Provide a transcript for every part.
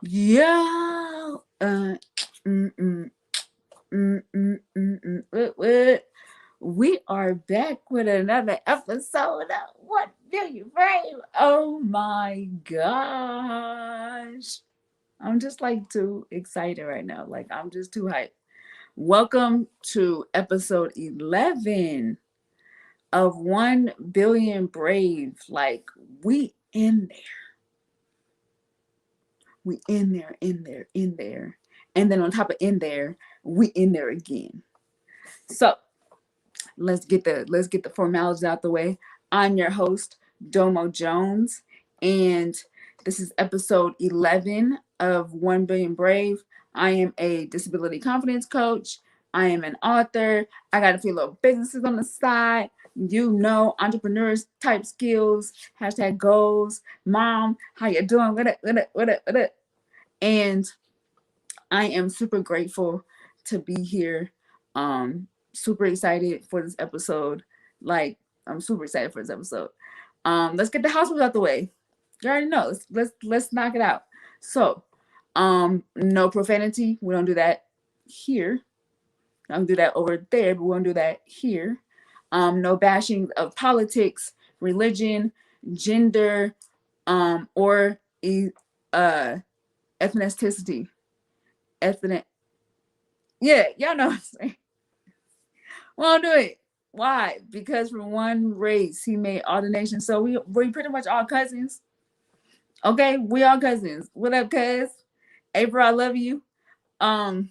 Yo, mm, mm, what? We are back with another episode of 1 Billion Brave. Oh my gosh. I'm just like too excited right now. Like, I'm just too hyped. Welcome to episode 11 of 1 Billion Brave. Like, we in there. We in there. And then on top of in there, we in there again. So let's get the formalities out the way. I'm your host, Dōmo Jones, and this is episode 11 of 1 Billion Brave. I am a disability confidence coach. I am an author. I got a few little businesses on the side. You know, entrepreneurs type skills, hashtag goals. Mom, how you doing? What up? And I am super grateful to be here. Super excited for this episode. Like, I'm super excited for this episode. Let's get the house rules out the way. You already know. Let's knock it out. So, no profanity. We don't do that here. I don't do that over there, but we don't do that here. No bashing of politics, religion, gender, or uh ethnicity. Ethnic. Yeah, y'all know what I'm saying. Won't do it. Why? Because from one race he made all the nations. So we pretty much all cousins. Okay, we all cousins. What up, cuz? April, I love you. Um,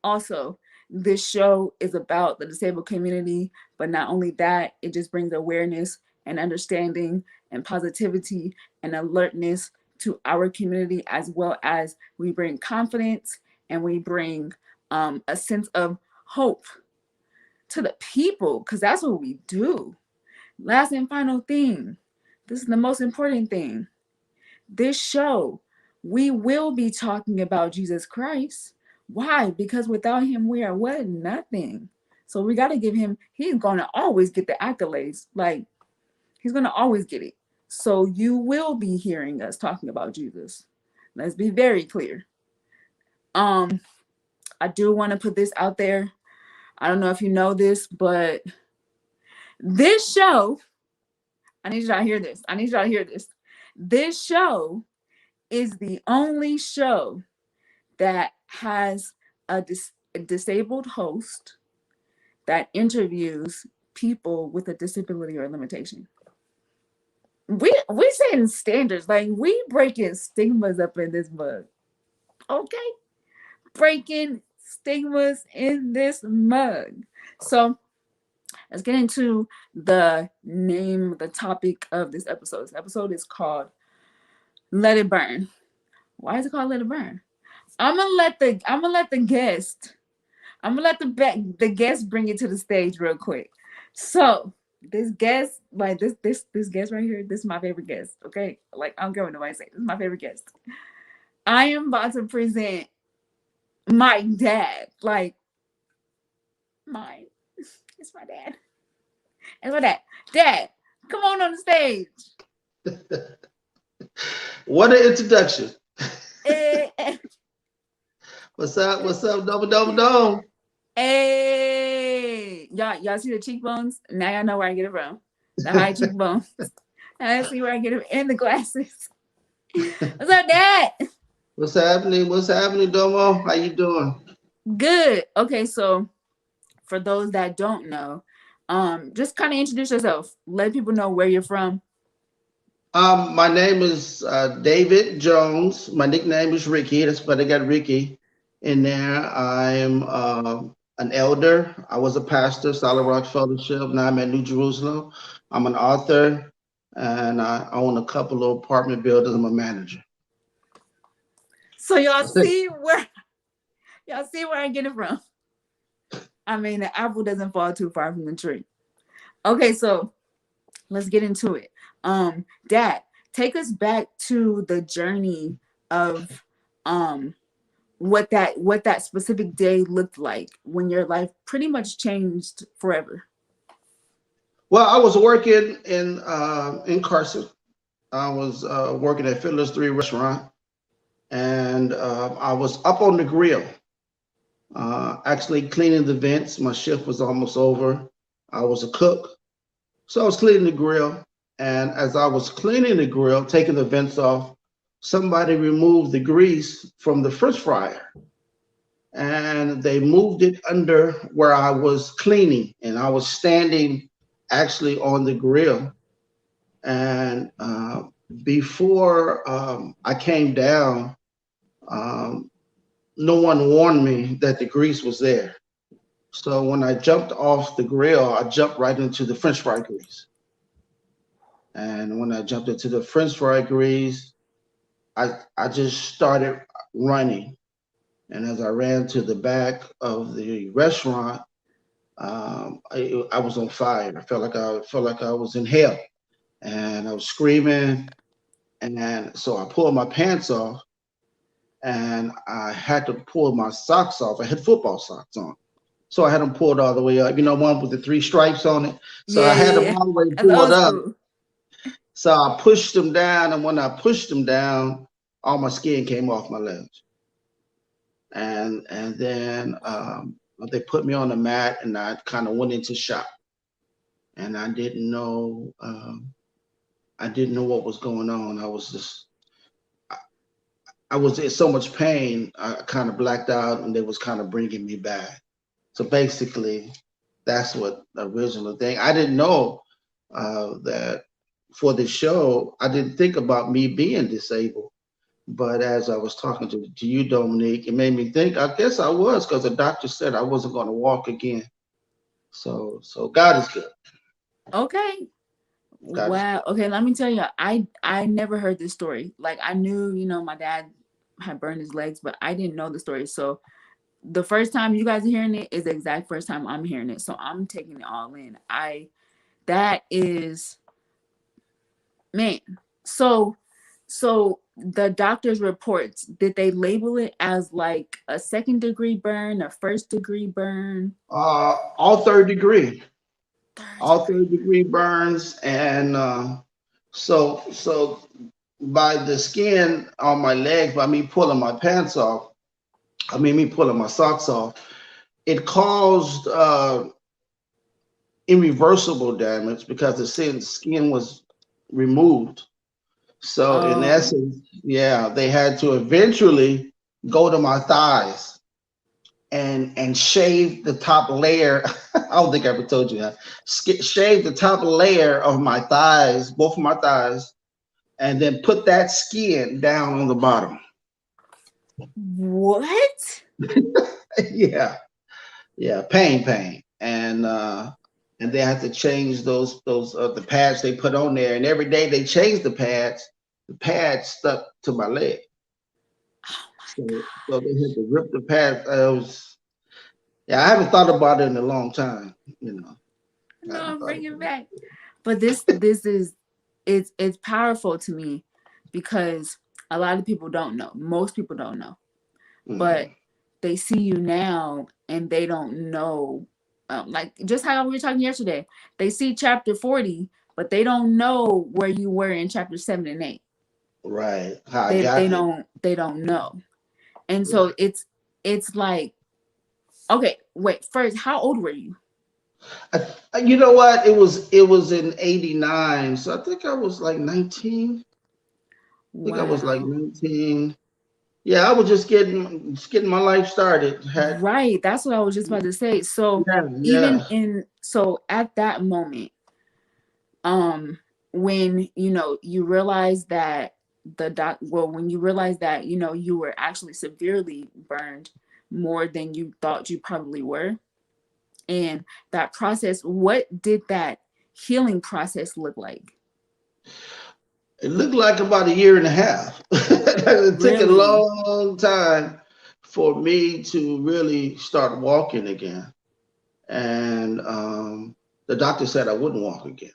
Also, this show is about the disabled community, but not only that, it just brings awareness and understanding and positivity and alertness to our community, as well as we bring confidence and we bring a sense of hope to the people, because that's what we do. Last and final thing, this is the most important thing. This show, we will be talking about Jesus Christ. Why? Because without him, we are what? Nothing. So we got to give him, he's going to always get the accolades. Like, he's going to always get it. So you will be hearing us talking about Jesus. Let's be very clear. Um, I do want to put this out there. I don't know if you know this, but this show, I need y'all to hear this. I need y'all to hear this. This show is the only show that has a disabled host that interviews people with a disability or limitation. We setting standards, like we breaking stigmas up in this mug. Okay? Breaking stigmas in this mug. So let's get into the topic of this episode. This episode is called Let It Burn. Why is it called Let It Burn? I'm gonna let the guest bring it to the stage real quick. So this guest, like this guest right here, this is my favorite guest. Okay, like I don't care what nobody say. This is my favorite guest. I am about to present my dad. Like mine, it's my dad. It's my dad. Dad, come on the stage. What an introduction. Eh, eh, What's up? What's up? Double, double, double. Hey, y'all see the cheekbones? Now y'all know where I get it from. The high cheekbones. I see where I get it, and the glasses. What's up, Dad? What's happening? What's happening, Domo? How you doing? Good. Okay, so for those that don't know, just kind of introduce yourself. Let people know where you're from. My name is David Jones. My nickname is Ricky. That's why they got Ricky in there. I'm an elder. I was a pastor, Solid Rock Fellowship. Now I'm at New Jerusalem. I'm an author, and I own a couple of apartment buildings. I'm a manager. So That's it. y'all see where I get it from. I mean, the apple doesn't fall too far from the tree. Okay, so let's get into it. Dad, take us back to the journey of um what that specific day looked like when your life pretty much changed forever. Well, I was working in Carson. I was working at Fiddler's Three Restaurant, and I was up on the grill, actually cleaning the vents. My shift was almost over. I was a cook, so I was cleaning the grill. And as I was cleaning the grill, taking the vents off, somebody removed the grease from the French fryer and they moved it under where I was cleaning. And I was standing actually on the grill. And before I came down, um, no one warned me that the grease was there. So when I jumped off the grill, I jumped right into the French fry grease. And when I jumped into the French fry grease, I just started running. And as I ran to the back of the restaurant, I was on fire. I felt like I was in hell, and I was screaming. And so I pulled my pants off, and I had to pull my socks off. I had football socks on. So I had them pulled all the way up, one with the three stripes on it. So I Yeah, had yeah, them yeah. all the way That's pulled old up. school. So I pushed them down, and when I pushed them down, all my skin came off my legs. And then they put me on the mat, and I kind of went into shock. And I didn't know what was going on. I was in so much pain. I kind of blacked out, and they was kind of bringing me back. So basically, that's what the original thing. I didn't know that for the show. I didn't think about me being disabled. But as I was talking to you, Dominique, it made me think. I guess I was because the doctor said I wasn't going to walk again. So God is good. Okay. God is Wow. Okay, let me tell you, I never heard this story. Like I knew, my dad had burned his legs, but I didn't know the story. So the first time you guys are hearing it is the exact first time I'm hearing it. So I'm taking it all in. That is, man. So so the doctor's reports, did they label it as like a second-degree burn, a first-degree burn? all third degree, Third all degree. third degree burns, and so by the skin on my leg, by me pulling my pants off, I mean me pulling my socks off, it caused irreversible damage because the skin was removed. So in Oh, essence, yeah, they had to eventually go to my thighs and shave the top layer. I don't think I ever told you that. Shave the top layer of my thighs, both of my thighs, and then put that skin down on the bottom. what? Yeah, yeah, pain, and they had to change those the pads they put on there, and every day they changed the pads. The pads stuck to my leg, Oh my so they had to rip the pads. Yeah, I haven't thought about it in a long time. God. I No, haven't I'm thought bringing about back. But this is, it's powerful to me because a lot of people don't know. Most people don't know, it. but they see you now and they don't know. Like just how we were talking yesterday, they see chapter 40, but they don't know where you were in chapter 7 and 8. Right, how I They got there. don't know, and so Right. it's like, okay, wait. First, how old were you? You know what? It was in '89, so I think I was like 19. I think I was like Wow. 19. Yeah, I was just getting my life started. Had Right. That's what I was just about to say. So Yeah, even yeah. so at that moment, um, when you realize that when you realize that you were actually severely burned more than you thought you probably were, and that process, what did that healing process look like? It looked like about a year and a half. It took a Really? long time for me to really start walking again. And the doctor said I wouldn't walk again.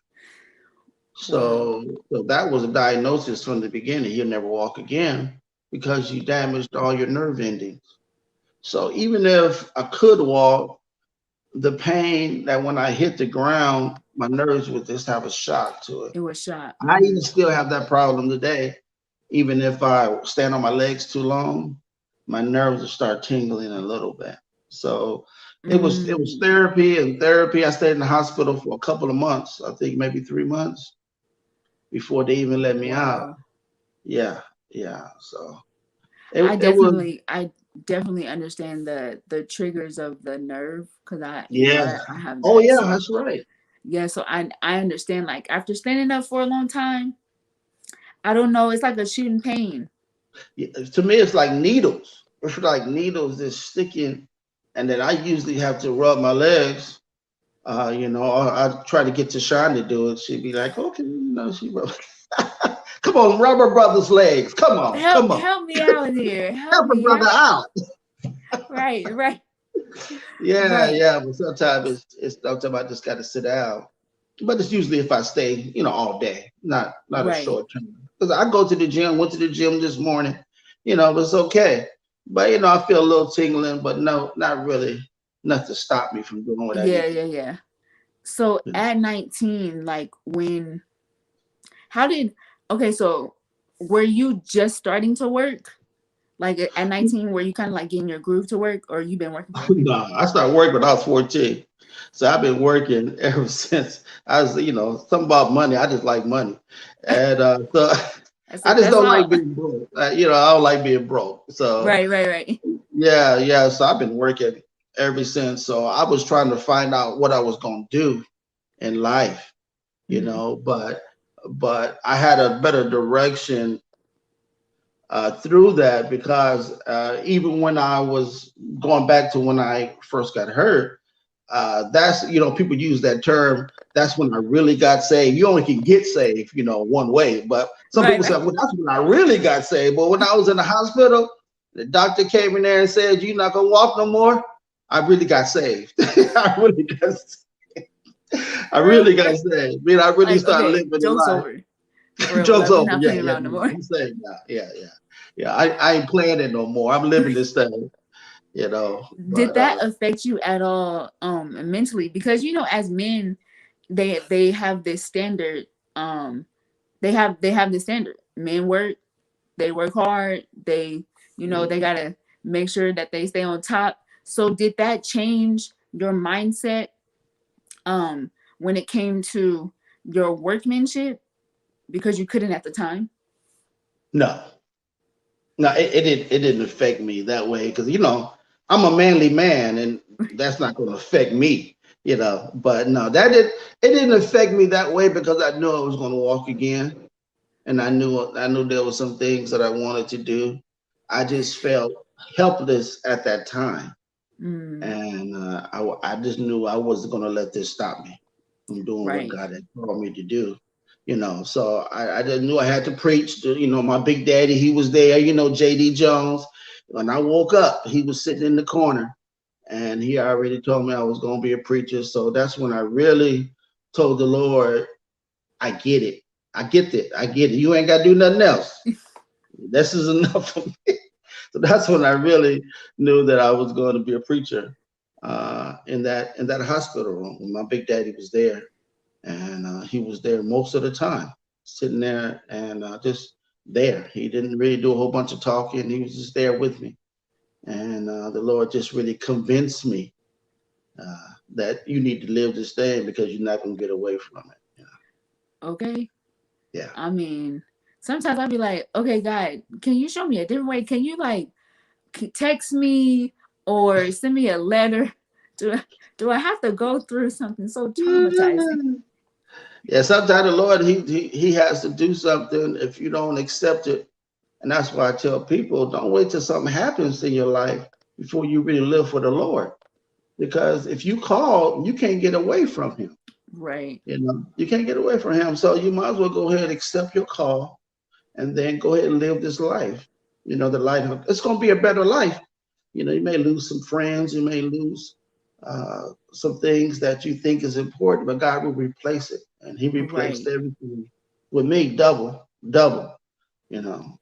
Wow. So that was a diagnosis from the beginning. You'll never walk again because you damaged all your nerve endings. So even if I could walk, the pain that when I hit the ground, my nerves would just have a shock to it. It was shot. I even still have that problem today. even if I stand on my legs too long, my nerves will start tingling a little bit. So it was Mm, therapy and therapy. I stayed in the hospital for a couple of months, I think maybe 3 months before they even let me out. wow. Yeah, yeah. So I it was definitely I definitely understand the triggers of the nerve because I yeah. I have Oh that. yeah, So that's right. yeah, so I understand like after standing up for a long time, I don't know, it's like a shooting pain. Yeah, to me, it's like needles. It's like needles that's sticking, and then I usually have to rub my legs. Or I try to get Tashawn to do it. She'd be like, "Okay, she rub. Come on, rub her brother's legs. Come on, come on, Help me out here. Help help her me brother out. out." Right, right, Yeah, right, yeah. But sometimes it's sometimes I just got to sit down. But it's usually if I stay, all day, not a right. short term. Because I go to the gym. Went to the gym this morning. But it's okay. But I feel a little tingling, but no, not really. Nothing to stop me from doing what I Yeah, need to yeah, yeah. So do. at 19, like when how did okay, so were you just starting to work? Like at 19, were you kind of like getting your groove to work or you been working for a minute? No, I started working when I was 14. So I've been working ever since I was, something about money. I just like money. And so I just That's don't like all. being broke. I don't like being broke. So Right, right, right. yeah, yeah. So I've been working ever since. So I was trying to find out what I was going to do in life, Hmm. but I had a better direction through that because even when I was going back to when I first got hurt, that's people use that term. That's when I really got saved. You only can get saved, one way. But some Right, people say, right. well, that's when I really got saved. But when I was in the hospital, the doctor came in there and said, "You're not gonna walk no more." I really got saved. I really got, I For real, really for got real. saved. I mean, I really Like, started okay, living the joke's life. over. For real. Joke's Like, we're over. not Yeah, playing yeah, around no no, more. I'm saved now. Yeah, yeah, yeah. I ain't playing it no more. I'm living this thing. Did But that affect you at all mentally? Because as men, they have this standard, they have this standard. Men work, they work hard, they gotta make sure that they stay on top. So did that change your mindset when it came to your workmanship because you couldn't at the time? no, no, it didn't affect me that way because I'm a manly man and that's not going to affect me. But no, it didn't affect me that way because I knew I was going to walk again, and I knew there were some things that I wanted to do. I just felt helpless at that time, Mm, and I just knew I wasn't going to let this stop me from doing what right. God had called me to do. So I just knew I had to preach. My big daddy, he was there. J.D. Jones. When I woke up, he was sitting in the corner, and he already told me I was going to be a preacher. So that's when I really told the Lord, I get it. I get it. I get it. You ain't got to do nothing else. This is enough for me. So that's when I really knew that I was going to be a preacher in that hospital room when my big daddy was there, and he was there most of the time, sitting there and just there. He didn't really do a whole bunch of talking. He was just there with me, and the Lord just really convinced me that you need to live this thing because you're not going to get away from it. Okay. Yeah. I mean, sometimes I'll be like, okay, God, can you show me a different way? Can you like text me or send me a letter? Do do I have to go through something so traumatizing? Yeah. Yeah, sometimes the Lord he has to do something if you don't accept it. And that's why I tell people don't wait till something happens in your life before you really live for the Lord. Because if you call, you can't get away from him. Right, You can't get away from him. So you might as well go ahead and accept your call and then go ahead and live this life. The life it's gonna be a better life. You may lose some friends, you may lose some things that you think is important, but God will replace it. And he replaced right. everything with me double, double.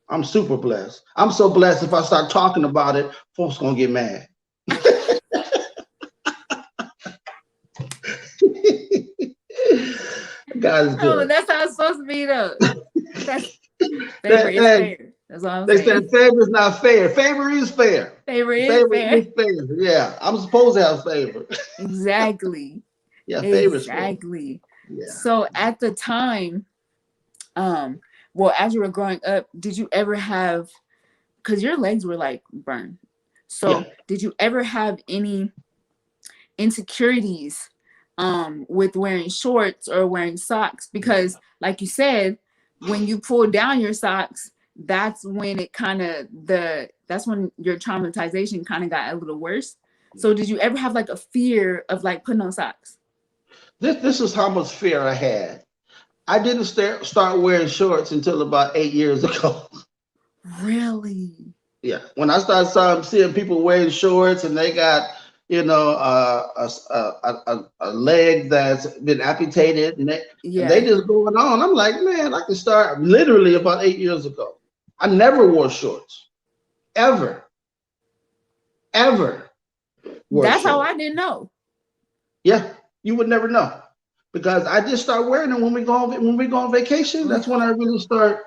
I'm super blessed. I'm so blessed if I start talking about it, folks gonna get mad. God is Oh, good. that's how it's supposed to be though. That's Favor That, is that fair. That's all I'm they said saying. favor is not fair. Favor is fair. Favor is Favor fair. is fair. Yeah, I'm supposed to have favor. Exactly. Yeah, favor is fair. Exactly. Yeah. So at the time, um, well, as you were growing up, did you ever have, because your legs were like burned. Yeah. So did you ever have any insecurities with wearing shorts or wearing socks? Because like you said, when you pull down your socks, that's when it kind of that's when your traumatization kind of got a little worse. So did you ever have like a fear of like putting on socks? This is how much fear I had. I didn't start wearing shorts until about 8 years ago. Really? Yeah, when I started seeing people wearing shorts and they got, a leg that's been amputated and they Yeah. just going on. I'm like, man, I can start literally about 8 years ago. I never wore shorts, ever, ever wore That's how shorts. I didn't know. Yeah, you would never know because I just start wearing them when we go on vacation. That's when I really start.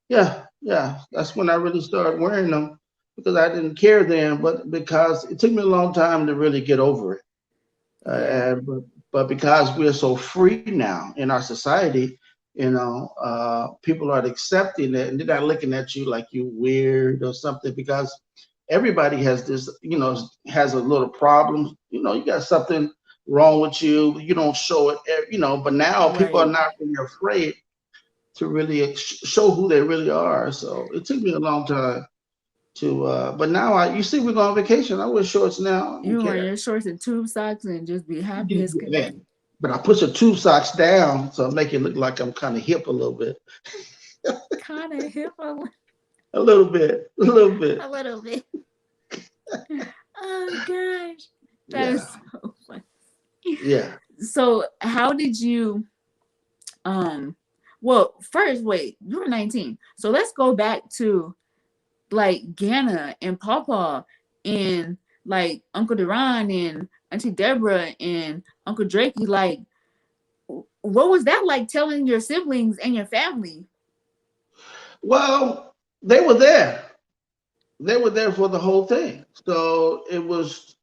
Yeah, yeah, that's when I really start wearing them because I didn't care then, but because it took me a long time to really get over it. Yeah. But because we're so free now in our society, people are accepting it and they're not looking at you like you weird or something because everybody has this, has a little problem. You got something wrong with you. You don't show it, but now people are Right. not really afraid to really show who they really are. So it took me a long time but now you see, we go on vacation. I wear shorts now. I don't You wear care. your shorts and tube socks and just be happy as can Yeah. be. But I push the two socks down so I make it look like I'm kind of hip a little bit. Kind of hip A little bit. A little bit. a little bit. Oh gosh, that Yeah. is so funny. Yeah. So how did you um? Well, first, wait, you were 19. So let's go back to like Ghana and Pawpaw and like Uncle Duran and Auntie Deborah and Uncle Drakey. Like, what was that like telling your siblings and your family? Well, they were there. They were there for the whole thing. So it was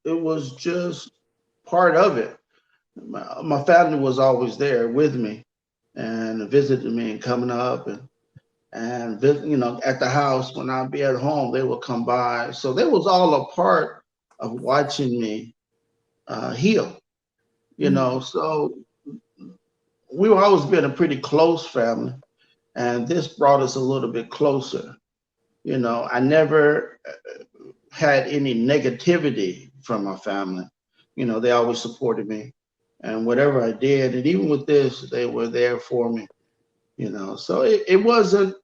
just part of it. My family was always there with me and visited me and coming up and at the house when I'd be at home, they would come by. So they was all a part of watching me heal. Mm, So we were always been a pretty close family, and this brought us a little bit closer. I never had any negativity from my family. They always supported me, and whatever I did, and even with this, they were there for me. So it wasn't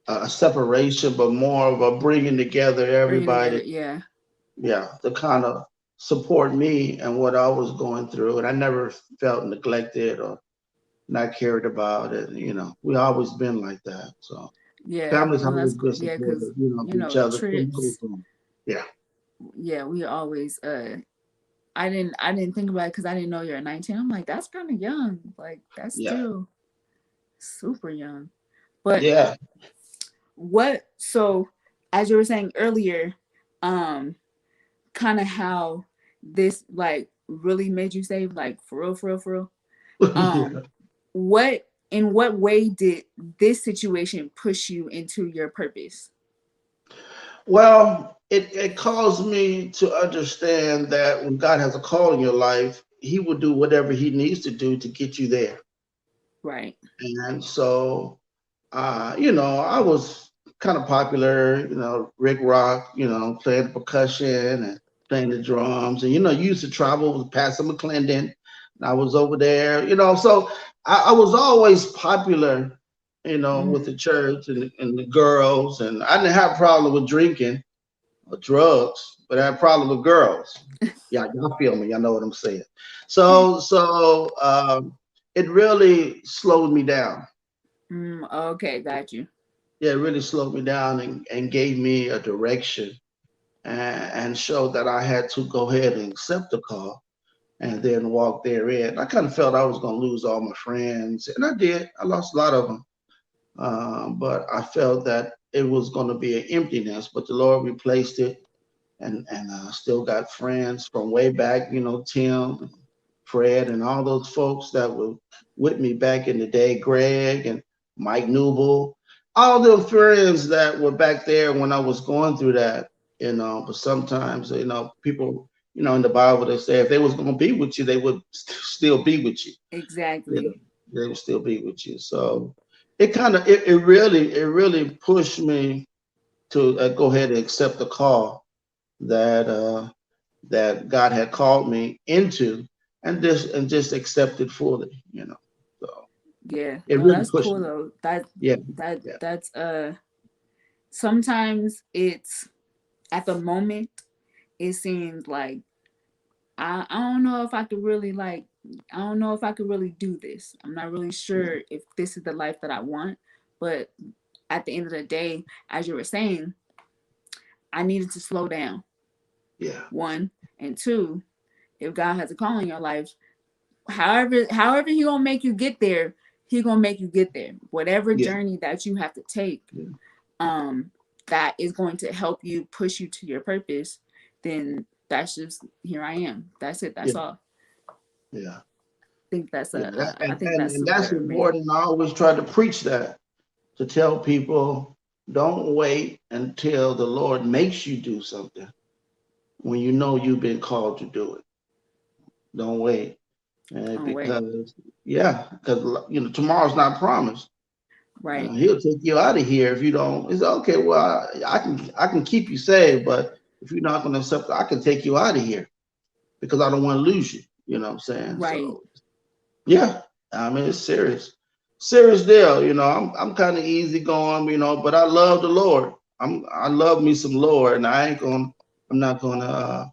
a separation, but more of a bringing together bring it together. everybody. Yeah. Yeah, to kind of support me and what I was going through, and I never felt neglected or not cared about it. We always been like that. So Yeah. families No, always that's been cool. Yeah, because supportive, of each other. trips. Yeah, Yeah, we always I didn't think about it because I didn't know you're 19. I'm like, that's kind of young. Like that's yeah, still super young. But yeah. what so as you were saying earlier, um, kind of how this like really made you save, like for real, for real, for real. Um, Yeah. what in what way did this situation push you into your purpose? Well, it caused me to understand that when God has a call in your life, He will do whatever He needs to do to get you there. Right. And so I was kind of popular, Rick Rock, playing percussion and playing the drums. And, you used to travel with Pastor McClendon. And I was over there, so I was always popular, with Mm-hmm. the church and the girls. And I didn't have a problem with drinking or drugs, but I had a problem with girls. Yeah, y'all feel me. Y'all know what I'm saying. So it really slowed me down. Okay, got you. Yeah, it really slowed me down and gave me a direction and showed that I had to go ahead and accept the call. and then walk therein. I kind of felt I was going to lose all my friends, and I did. I lost a lot of them, but I felt that it was going to be an emptiness. But the Lord replaced it, and still got friends from way back. You know, Tim, Fred, and all those folks that were with me back in the day. Greg and Mike Newble, all the friends that were back there when I was going through that. You know, but sometimes people. You know, in the Bible, they say if they was going to be with you, they would still be with you. You know, Exactly. they will still be with you. So it kind of it really pushed me to go ahead and accept the call that that God had called me into, and just accept it fully. You know, so Yeah. it No, really that's pushed cool me. though. Yeah, That yeah, that's sometimes it's at the moment it seems like I don't know if I could really like I don't know if I could really do this. I'm not really yeah, sure if this is the life that I want. But at the end of the day, as you were saying, I needed to slow down. yeah, One and two, if God has a call in your life, however he gonna make you get there, he gonna make you get there. Whatever yeah, journey that you have to take, yeah, um, that is going to help you push you to your purpose, then that's just here I am. That's it. That's yeah, all. yeah. Think that's Yeah, I and, think and that's and that's super amazing. important. I always try to preach that, to tell people, don't wait until the Lord makes you do something when you know you've been called to do it. Don't wait. Oh wait, Because, yeah, because, tomorrow's not promised. right, He'll take you out of here if you don't. It's okay. Well, I can keep you saved, but if you're not going to accept, I can take you out of here because I don't want to lose you. You know what I'm saying? right. So yeah, I mean it's serious deal. I'm kind of easy going, but I love the Lord. I love me some Lord, and I'm not gonna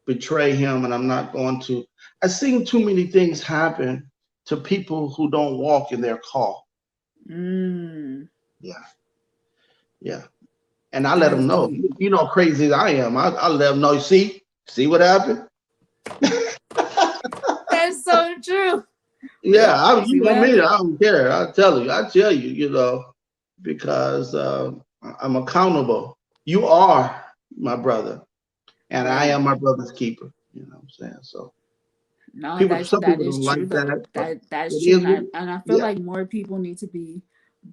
betray Him, and I'm not going to. I've seen too many things happen to people who don't walk in their call. Mm, Yeah, yeah, and I let that is them know. deep. Crazy as I am, I let them know. See what happened? That's so true. Yeah, See you what know me. happened? I don't care. I tell you, because I'm accountable. You are my brother, and I Right. am my brother's keeper. You know what I'm saying? So No, some that people is don't true like though. that, but That's it true, is. and I feel Yeah, like more people need to be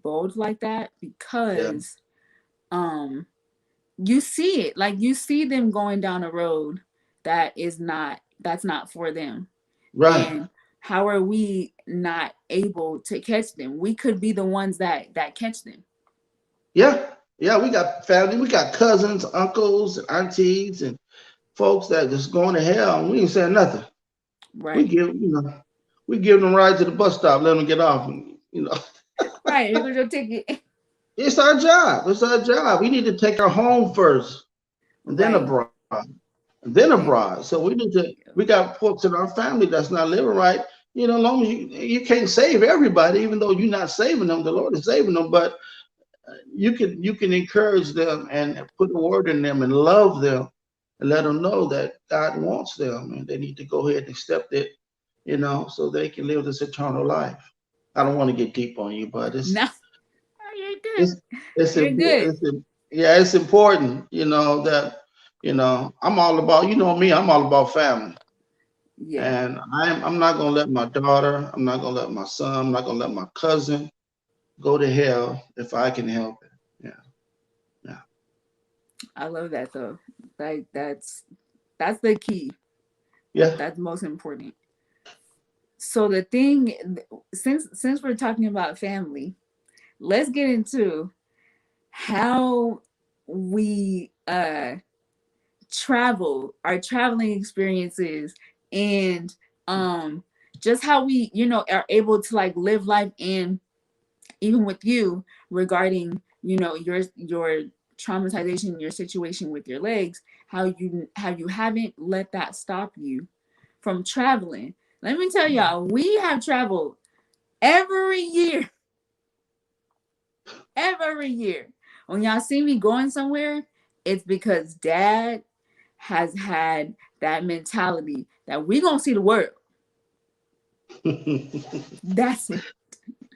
bold like that yeah, because um you see it, like you see them going down a road that's not for them, right. and how are we not able to catch them? We could be the ones that catch them. Yeah, yeah. We got family. We got cousins, uncles, and aunties, and folks that just going to hell, and we ain't saying nothing. We Right. give, we give them a ride to the bus stop, let them get off, and Right. Here goes your ticket. it's our job. It's our job. We need to take her home first, and then Right. abroad, and then It, abroad. So we got folks in our family that's not living right. As long as you can't save everybody, even though you're not saving them, the Lord is saving them. But you can encourage them and put a word in them and love them and let them know that God wants them and they need to go ahead and accept it, so they can live this eternal life. I don't want to get deep on you, but no, you're good. it's it's You're important. good. Yeah, it's important. That I'm all about. Me, I'm all about family, Yeah. and I'm not gonna let my daughter. I'm not gonna let my son. I'm not gonna let my cousin go to hell if I can help it. Yeah, yeah, I love that though. Like that's the key. yeah. That's most important. So the thing, since we're talking about family, let's get into how we travel, our traveling experiences, and um just how we, are able to like live life, and even with you regarding, your traumatization, your situation with your legs, how you haven't let that stop you from traveling. Let me tell y'all, we have traveled every year, every year. When y'all see me going somewhere, it's because dad has had that mentality that we gonna see the world. That's it.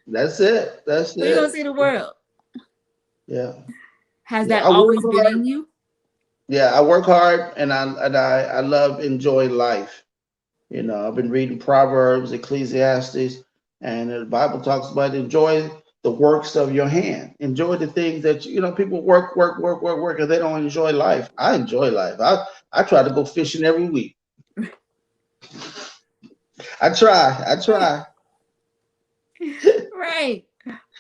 That's it. That's We gonna it. see the world. Yeah. Has Yeah. that I work always been hard. in you? Yeah, I work hard and I love enjoying life. I've been reading Proverbs, Ecclesiastes, and the Bible talks about enjoy the works of your hand. Enjoy the things that people work, work, work, work, work, and they don't enjoy life. I enjoy life. I try to go fishing every week. I try. I try. Right.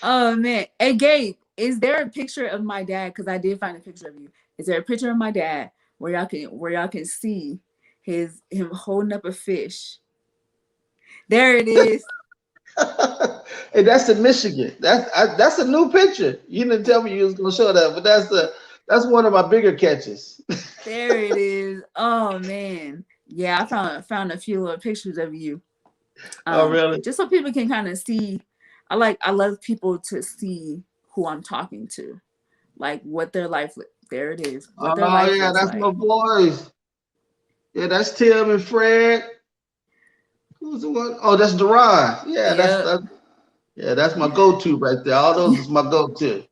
Oh man. Hey Gabe, is there a picture of my dad? Because I did find a picture of you. Is there a picture of my dad where y'all can see him holding up a fish? There it is. Hey, that's in Michigan. That's a new picture. You didn't tell me you was gonna show that, but that's one of my bigger catches. There it is. Oh man. Yeah, I found a few little pictures of you. Oh, really? Just so people can kind of see. I love people to see who I'm talking to, like what their life. There it is. What their Oh, life yeah, looks that's my like. boys. Yeah, that's Tim and Fred. Who's the one? Oh, that's Duran. Yeah, Yep. that's my go-to right there. All those is my go-to.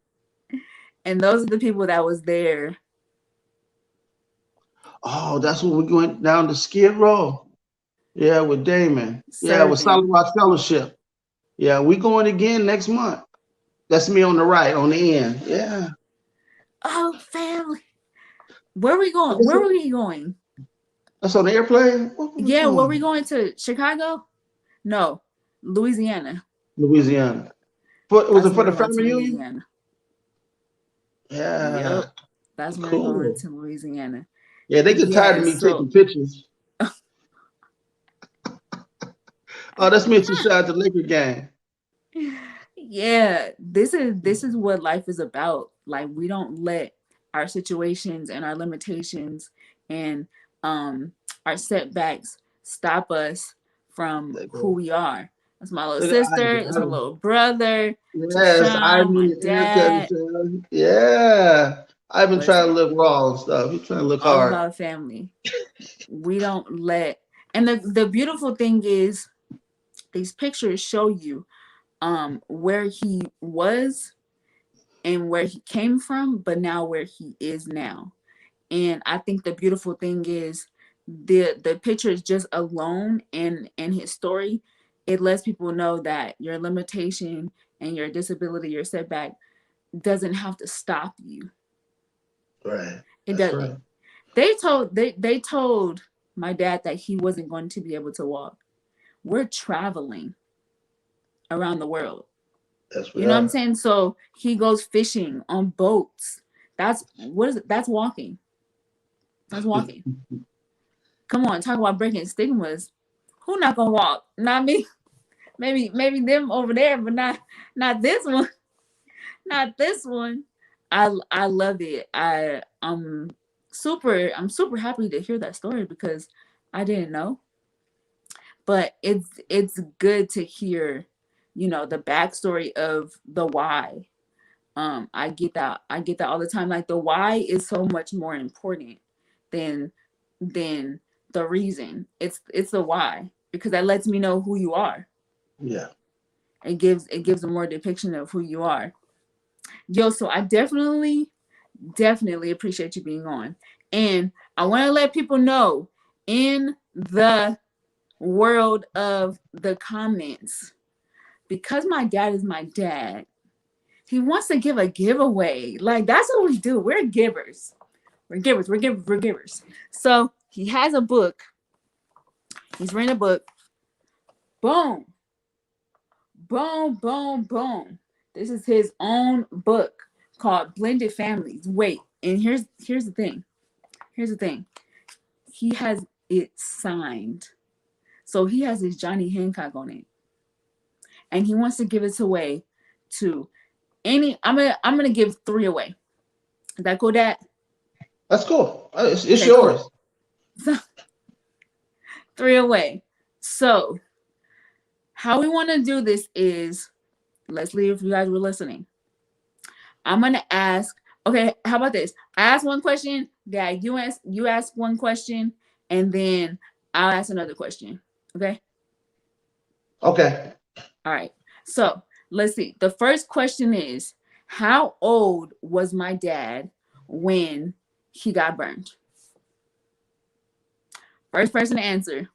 And those are the people that was there Oh, that's when we went down to Skid Row. Yeah, with Damon. Yeah, with Solid serving. Rock Fellowship. Yeah, we going again next month. That's me on the right, on the end. Yeah. Oh, family. Where we going? That's Where were we going? on the airplane. What were we Yeah, were we going? going to Chicago? No, Louisiana. Louisiana. Was That's it for where the we're going to family reunion? Louisiana. Yeah. Yep. That's where we're going Cool. to Louisiana. Yeah, they get tired Yeah, of me so taking pictures. Oh, that's me and Tashad at the Laker game. yeah, this is what life is about. Like we don't let our situations and our limitations and um our setbacks stop us from They who go. we are. That's my little Look at sister, that's my Ivan. little brother, Yes, Tashawn, my Ivan, Erica, dad. yeah. I've been trying to Listen, look raw and stuff. He's trying to look all hard. about family. We don't let, and the beautiful thing is these pictures show you where he was and where he came from, but now where he is now. And I think the beautiful thing is the pictures just alone and his story, it lets people know that your limitation and your disability, your setback doesn't have to stop you. Right. It That's doesn't. right. They told my dad that he wasn't going to be able to walk. We're traveling around the world. Yes, we You know what I'm are. saying? So he goes fishing on boats. That's what is it? That's walking. That's walking. Come on, talk about breaking stigmas. Who not gonna walk? Not me. Maybe them over there, but not this one. Not this one. I love it. I'm super happy to hear that story because I didn't know. But it's good to hear, the backstory of the why. I get that all the time. Like the why is so much more important than than the reason. It's the why because that lets me know who you are. Yeah. It gives a more depiction of who you are. Yo, so I definitely appreciate you being on. And I want to let people know in the world of the comments, because my dad is my dad, he wants to give a giveaway. Like that's what we do. We're givers. We're givers. We're givers. We're givers. So he has a book. He's written a book. Boom. Boom. Boom. Boom. This is his own book called Blended Families. Wait, and here's the thing. Here's the thing. He has it signed. So he has his Johnny Hancock on it. And he wants to give it away to any I'm gonna give three away. Is that cool, Dad? That's cool. It's Okay, cool. yours. So three away. So how we want to do this is, let's leave if you guys were listening. I'm gonna ask. Okay, how about this? I ask one question, Dad. You ask one question, and then I'll ask another question. Okay. Okay. All right. So let's see. The first question is, how old was my dad when he got burned? First person to answer.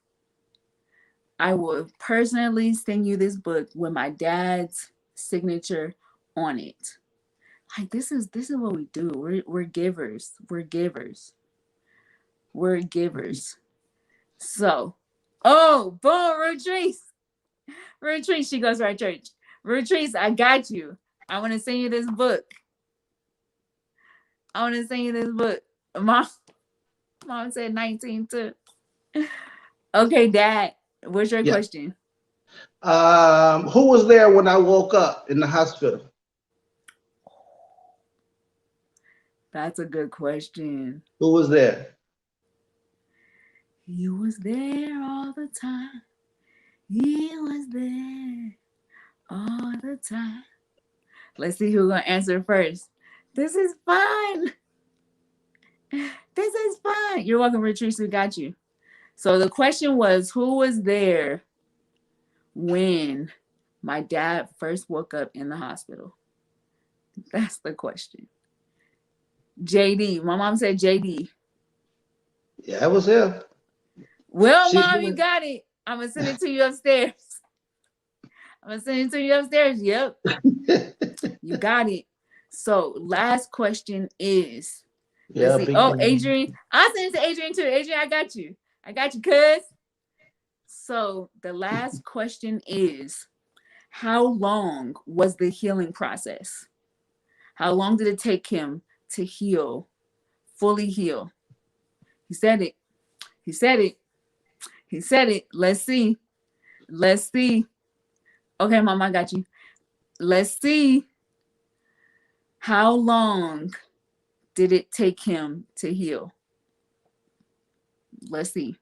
I will personally send you this book with my dad's signature on it. Like this is what we do. We're givers. We're givers. We're givers. So, oh, boom, Retrice. Retrice, she goes to our church. Retrice, I got you. I want to send you this book. I want to send you this book. Mom said 19 too. Okay, Dad, what's your Yeah. question? Who was there when I woke up in the hospital? That's a good question. Who was there? He was there all the time. He was there all the time. Let's see who's gonna answer first. This is fun. This is fun. You're welcome, Retrice. We got you. So the question was, who was there when my dad first woke up in the hospital? That's the question. JD. My mom said JD. Yeah, it was him. Well, She's Mom, you got it. I'm gonna send it to you upstairs. I'm gonna send it to you upstairs. Yep, you got it. So last question is, let's yeah, see. big Oh, thing. Adrian. I'll send it to Adrian too. Adrian, I got you. I got you, cuz. So the last question is, how long was the healing process? How long did it take him to heal, fully heal? He said it. He said it. He said it. Let's see. Let's see. Okay, Mom, I got you. Let's see. How long did it take him to heal? Let's see.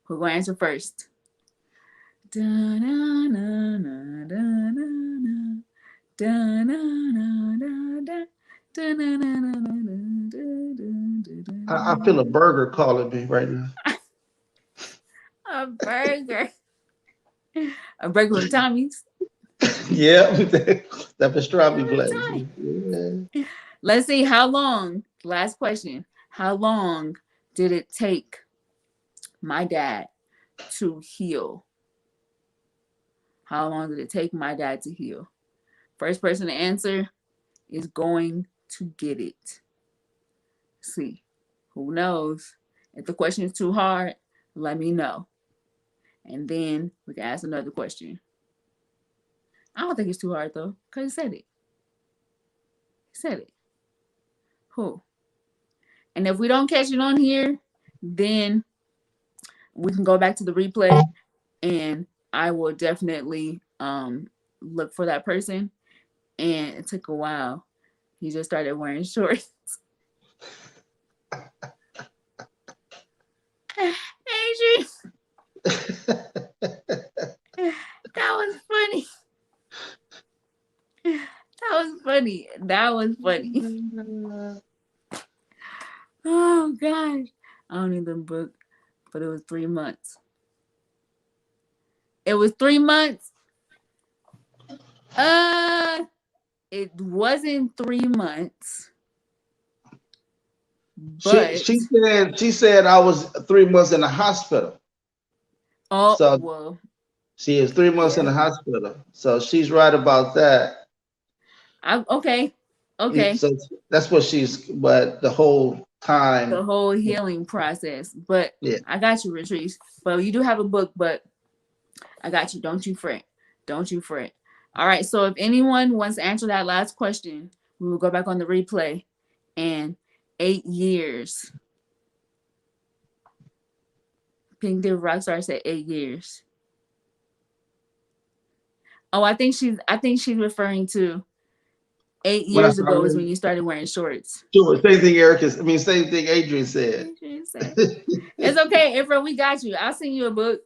Who's going to answer first? I feel a burger calling me right now. A burger. A burger from Tommy's. Yeah, that Yeah, pastrami from place. Tommy. Yeah. Let's see how long. Last question. How long did it take my dad to heal? How long did it take my dad to heal? First person to answer is going to get it. See, who knows? If the question is too hard, let me know. And then we can ask another question. I don't think it's too hard though, because he said it. He said it. Who? And if we don't catch it on here, then we can go back to the replay and I will definitely look for that person. And it took a while. He just started wearing shorts. Adrian, that was funny. That was funny. That was funny. Oh gosh. I don't need the book, but it was 3 months. It was 3 months. Uh it wasn't 3 months, She but she she said I was 3 months in the hospital. oh So well, she is 3 months in the yeah. hospital. So she's right about that. I okay. Okay. So that's what she's. But the whole The time, whole healing process. But yeah. I got you, Retrice. But you do have a book, but I got you. Don't you fret. Don't you fret. All right. So if anyone wants to answer that last question, we will go back on the replay. And 8 years. Pink Div Rockstar said 8 years. Oh, I think she's referring to eight When I years started ago is when reading, you started wearing shorts. sure, same thing Eric is. I mean, same thing Adrian said. Adrian said. It's okay, Ifra, we got you. I'll send you a book.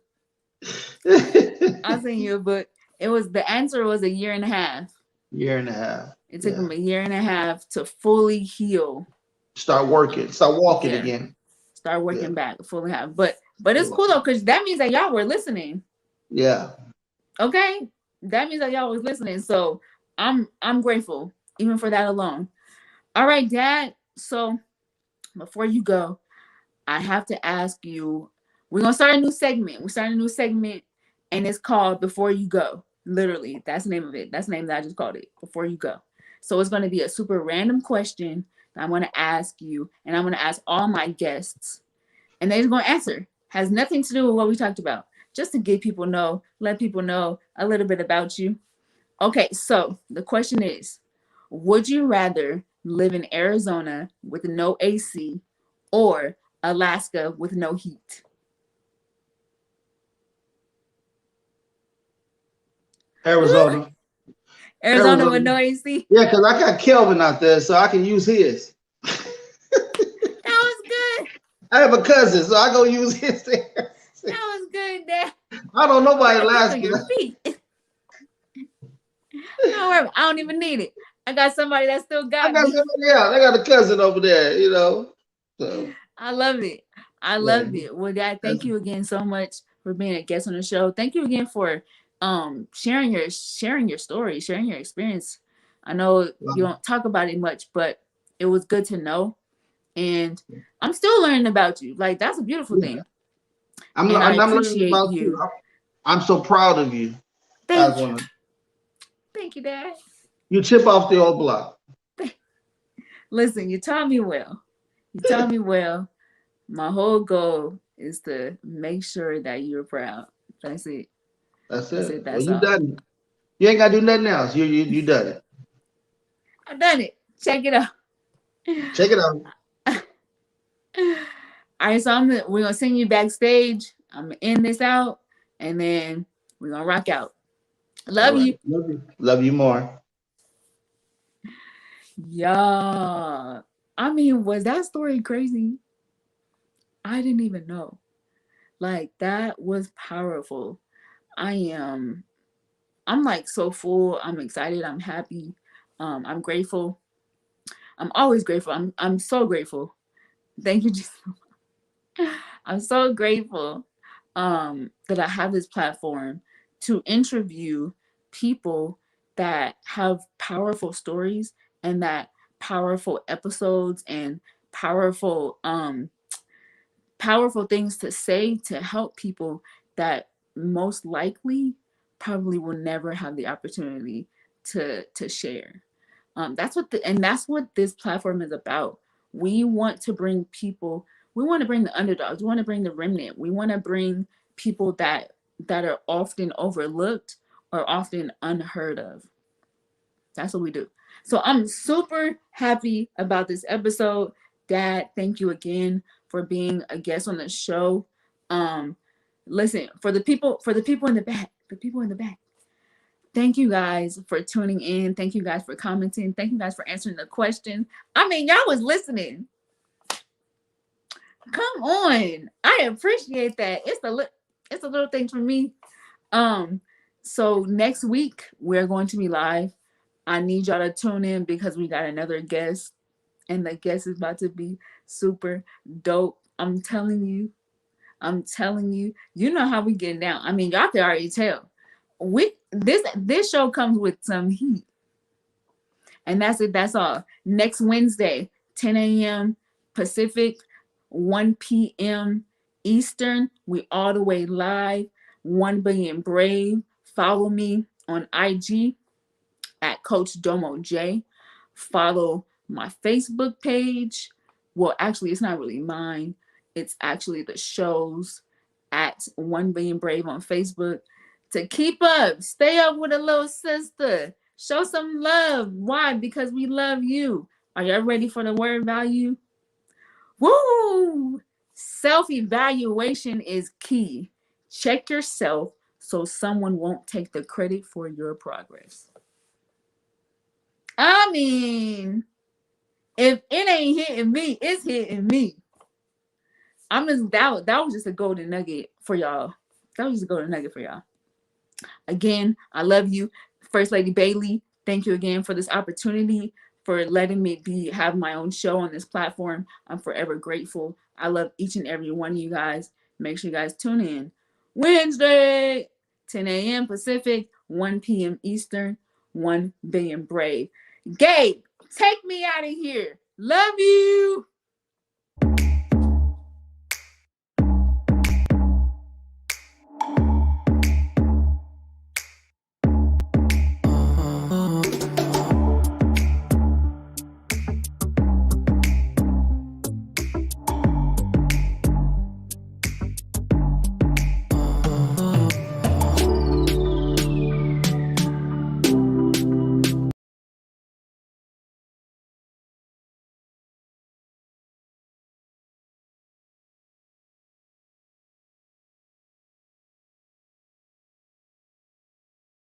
I'll send you a book. It was the answer was a year and a half. Year and a half. It took Yeah. him a year and a half to fully heal. Start working. Start walking Yeah. again. Start Yeah. working back fully half. But But You're it's cool welcome. though, because that means that y'all were listening. Yeah. Okay, that means that y'all was listening. So I'm grateful even for that alone. All right, Dad. So before you go, I have to ask you. We're gonna start a new segment. We're starting a new segment, and it's called "Before You Go." Literally, that's the name of it. That's the name that I just called it. Before you go. So it's gonna be a super random question that I'm gonna ask you, and I'm gonna ask all my guests, and they're just gonna answer. Has nothing to do with what we talked about. Just to get people know, let people know a little bit about you. Okay, so the question is, would you rather live in Arizona with no AC or Alaska with no heat? Woo! Arizona. Arizona with Arizona. no AC. Yeah, because I got Kelvin out there, so I can use his. That was good. I have a cousin, so I go use his there. That was good, Dad. I don't know You nobody in gotta think on your Alaska. feet. Don't worry, I don't even need it. I got somebody that still I got got me. somebody else. I got a cousin over there, you know. So I love it. I yeah, love it. Well, Dad, thank that's you again so much for being a guest on the show. Thank you again for sharing your story, sharing your experience. I know you don't talk about it much, but it was good to know. And I'm still learning about you. Like that's a beautiful yeah. thing. I'm And I I'm learning appreciate about you. you. I'm so proud of you. I Thank just you. want to Thank you, Dad. you chip off the old block. Listen, you taught me well. You taught me well. My whole goal is to make sure that you're proud. That's it. That's That's it. it. Well, That's you all. done it. You ain't gotta do nothing else. You done it. I've done it. Check it out. Check it out. All right, so we're gonna send you backstage. I'm gonna end this out, and then we're gonna rock out. All Love right. you, Love you. Love you more. yeah. I mean, was that story crazy? I didn't even know. Like that was powerful. I am. I'm like so full. I'm excited. I'm happy. I'm grateful. I'm always grateful. I'm so grateful. Thank you, Jesus. I'm so grateful that I have this platform to interview people that have powerful stories and that powerful episodes and powerful powerful things to say to help people that most likely probably will never have the opportunity to share. That's what this platform is about. We want to bring people. We want to bring the underdogs. We want to bring the remnant. We want to bring people that are often overlooked or often unheard of. That's what we do. So I'm super happy about this episode. Dad, thank you again for being a guest on the show. Um, listen, for the people in the back, the people in the back. Thank you guys for tuning in. Thank you guys for commenting. Thank you guys for answering the question. I mean, y'all was listening. Come on. I appreciate that. It's a little thing for me. Um, so next week we're going to be live. I need y'all to tune in because we got another guest, and the guest is about to be super dope. I'm telling you. I'm telling you. You know how we get down. I mean, y'all can already tell. This show comes with some heat. And that's it. That's all. Next Wednesday, 10 a.m. Pacific, 1 p.m. Eastern. We all the way live. 1 Billion Brave. Follow me on IG at Coach Domo J. Follow my Facebook page. Well, actually, it's not really mine. It's actually the show's at 1 Billion Brave on Facebook. To keep up, stay up with a little sister. Show some love. Why? Because we love you. Are y'all ready for the word value? Woo! Self evaluation is key. Check yourself so someone won't take the credit for your progress. I mean, if it ain't hitting me, it's hitting me. That was just a golden nugget for y'all. That was just a golden nugget for y'all. Again, I love you, First Lady Bailey. Thank you again for this opportunity for letting me have my own show on this platform. I'm forever grateful. I love each and every one of you guys. Make sure you guys tune in Wednesday, 10 a.m. Pacific, 1 p.m. Eastern, 1 billion brave. Gabe, take me out of here. Love you.